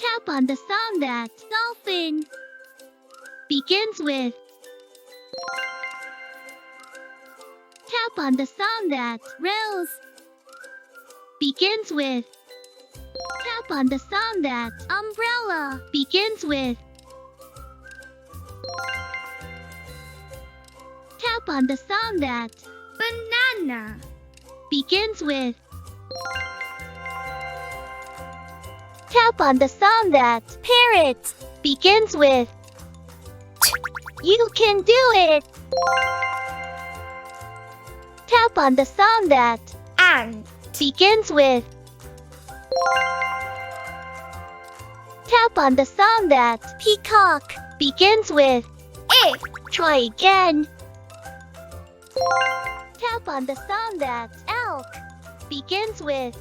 Tap on the sound that dolphin begins with. Tap on the sound that rose begins with. Tap on the sound that umbrella begins with. Tap on the sound that banana begins with. Tap on the sound that parrot begins with. You can do it! Tap on the sound that ant begins with. Tap on the sound that peacock begins with. Try again. Tap on the sound that elk begins with.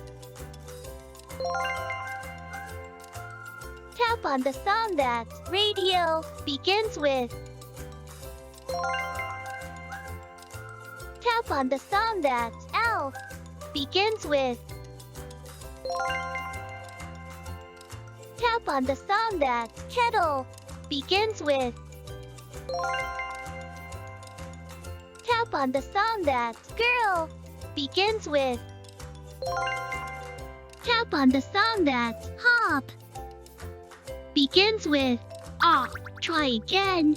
Tap on the sound that radio begins with. Tap on the sound that elf begins with. Tap on the sound that kettle begins with. Tap on the sound that girl begins with. Tap on the sound that hop begins with. Try again.